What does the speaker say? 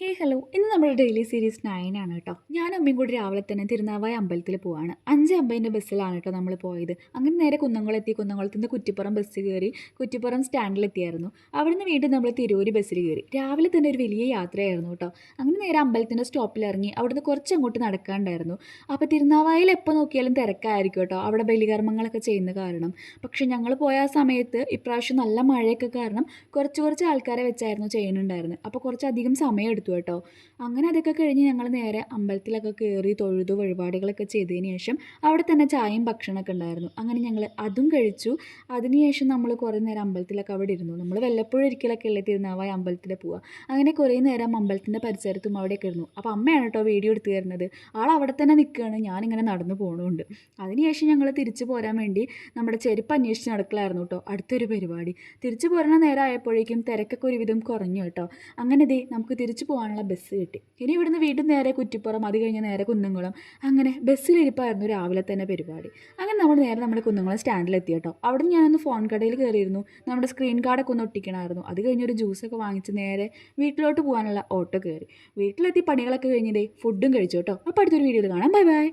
Hello, ഇന്ന് നമ്മുടെ daily series 9 ആണ് കേട്ടോ. ഞാനും അമ്മയും കൂടി രാവിലെ തന്നെ തിരുനാവായ അമ്പലത്തിൽ പോവാണ്. 5:50 ബസ്സിലാണ് കേട്ടോ നമ്മൾ പോയത്. അങ്ങനെ നേരെ കുന്നംകുളത്ത് നിന്ന് കുറ്റിപ്പുറം ബസ് കയറി കുറ്റിപ്പുറം സ്റ്റാൻഡിലെത്തിയായിരുന്നു. അവിടുന്ന് വീണ്ടും നമ്മൾ തിരൂര് ബസ്സിൽ കയറി. രാവിലെ തന്നെ ഒരു വലിയ യാത്രയായിരുന്നു കേട്ടോ. അങ്ങനെ നേരെ അമ്പലത്തിൻ്റെ സ്റ്റോപ്പിൽ ഇറങ്ങി അവിടുന്ന് കുറച്ച് അങ്ങോട്ട് നടക്കാനുണ്ടായിരുന്നു. അപ്പോൾ തിരുനാവായയിൽ എപ്പോൾ നോക്കിയാലും തിരക്കായിരിക്കും കേട്ടോ, അവിടെ ബലികർമ്മങ്ങളൊക്കെ ചെയ്യുന്ന കാരണം. പക്ഷേ ഞങ്ങൾ പോയ ആ സമയത്ത് ഇപ്രാവശ്യം നല്ല മഴയൊക്കെ കാരണം കുറച്ച് ആൾക്കാരെ വെച്ചായിരുന്നു ചെയ്യുന്നുണ്ടായിരുന്നത്. അപ്പോൾ കുറച്ചധികം സമയം എടുത്തു കേട്ടോ. അങ്ങനെ അതൊക്കെ കഴിഞ്ഞ് ഞങ്ങൾ നേരെ അമ്പലത്തിലൊക്കെ കയറി തൊഴുതു വഴിപാടുകളൊക്കെ ചെയ്തതിന് ശേഷം അവിടെ തന്നെ ചായയും ഭക്ഷണമൊക്കെ ഉണ്ടായിരുന്നു. അങ്ങനെ ഞങ്ങൾ അതും കഴിച്ചു. അതിനുശേഷം നമ്മൾ കുറേ നേരം അമ്പലത്തിലൊക്കെ അവിടെ ഇരുന്നു. നമ്മൾ വല്ലപ്പോഴും ഒരിക്കലൊക്കെ അല്ലേ തിരുനാവായ അമ്പലത്തിൽ പോവുക. അങ്ങനെ കുറേ നേരം അമ്പലത്തിൻ്റെ പരിസരത്തും അവിടെയൊക്കെ ഇരുന്നു. അപ്പോൾ അമ്മയാണ് കേട്ടോ വീഡിയോ എടുത്തു തരുന്നത്. ആൾ അവിടെ തന്നെ നിൽക്കുകയാണ്, ഞാനിങ്ങനെ നടന്നു പോകുന്നുണ്ട്. അതിനുശേഷം ഞങ്ങൾ തിരിച്ചു പോരാൻ വേണ്ടി നമ്മുടെ ചെരുപ്പ് അന്വേഷിച്ച് നടക്കലായിരുന്നു കേട്ടോ അടുത്തൊരു പരിപാടി. തിരിച്ചു പോരണ നേരം ആയപ്പോഴേക്കും തിരക്കൊക്കെ ഒരുവിധം കുറഞ്ഞു കേട്ടോ. അങ്ങനെ നമുക്ക് തിരിച്ചു പോകാനുള്ള ബസ് കിട്ടി. ഇനി ഇവിടുന്ന് വീണ്ടും നേരെ കുറ്റിപ്പുറം, അത് കഴിഞ്ഞ് നേരെ കുന്നംകുളം. അങ്ങനെ ബസ്സിലിരിപ്പായിരുന്നു രാവിലെ തന്നെ പരിപാടി. അങ്ങനെ നമ്മൾ നേരെ നമ്മുടെ കുന്നംകുളം സ്റ്റാൻഡിലെത്തി കേട്ടോ. അവിടെ നിന്ന് ഞാനൊന്ന് ഫോൺ കടയിൽ കയറിയിരുന്നു. നമ്മുടെ സ്ക്രീൻ കാർഡൊക്കെ ഒന്ന് ഒട്ടിക്കണമായിരുന്നു. അത് കഴിഞ്ഞൊരു ജ്യൂസൊക്കെ വാങ്ങിച്ച് നേരെ വീട്ടിലോട്ട് പോകാനുള്ള ഓട്ടോ കയറി. വീട്ടിലെത്തി പണികളൊക്കെ കഴിഞ്ഞതേ ഫുഡും കഴിച്ചു കേട്ടോ. അപ്പോൾ അടുത്തൊരു വീഡിയോയിൽ കാണാം. Bye bye.